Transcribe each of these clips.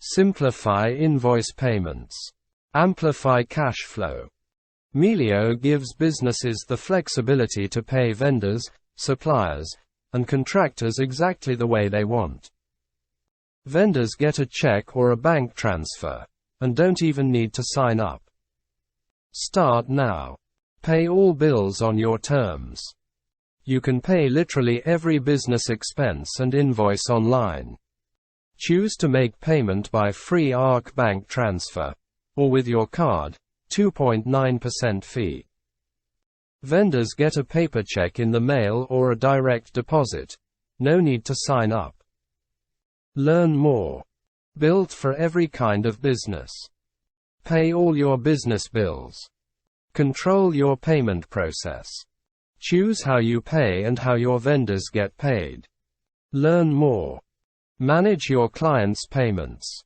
Simplify invoice payments. Amplify cash flow. Melio gives businesses the flexibility to pay vendors, suppliers, and contractors exactly the way they want. Vendors get a check or a bank transfer, and don't even need to sign up. Start now. Pay all bills on your terms. You can pay literally every business expense and invoice online. Choose to make payment by free ARC bank transfer, or with your card, 2.9% fee. Vendors get a paper check in the mail or a direct deposit. No need to sign up. Learn more. Built for every kind of business. Pay all your business bills. Control your payment process. Choose how you pay and how your vendors get paid. Learn more. Manage your clients' payments.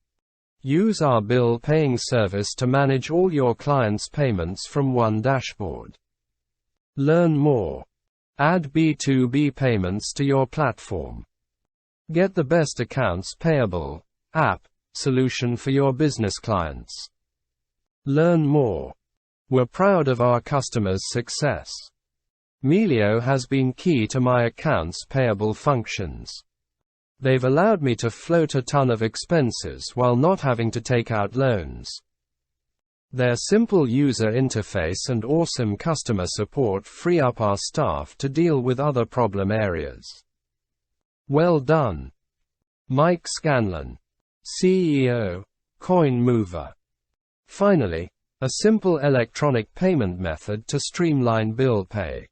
Use our bill paying service to manage all your clients' payments from one dashboard. Learn more. Add B2B payments to your platform. Get the best accounts payable app solution for your business clients. Learn more. We're proud of our customers' success. Melio has been key to my accounts payable functions. They've allowed me to float a ton of expenses while not having to take out loans. Their simple user interface and awesome customer support free up our staff to deal with other problem areas. Well done. Mike Scanlon, CEO, Coin Mover. Finally, a simple electronic payment method to streamline bill pay.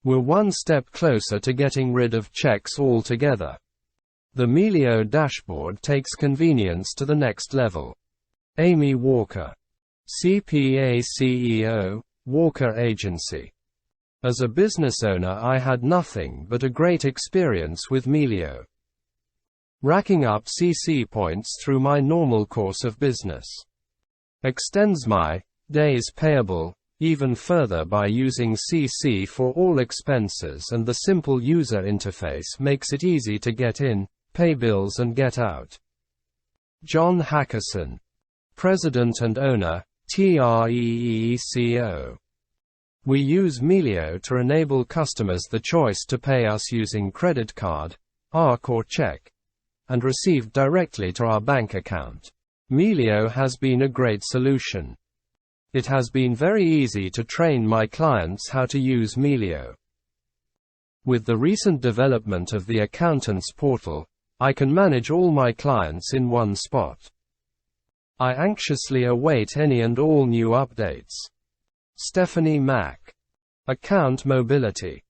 We're one step closer to getting rid of checks altogether. The Melio dashboard takes convenience to the next level. Amy Walker, CPA CEO, Walker Agency. As a business owner, I had nothing but a great experience with Melio. Racking up CC points through my normal course of business extends my days payable even further by using CC for all expenses, and the simple user interface makes it easy to get in, pay bills and get out. John Hackerson, President and Owner, TREECO. We use Melio to enable customers the choice to pay us using credit card, ARC or check, and receive directly to our bank account. Melio has been a great solution. It has been very easy to train my clients how to use Melio. With the recent development of the Accountants Portal, I can manage all my clients in one spot. I anxiously await any and all new updates. Stephanie Mack. Account Mobility.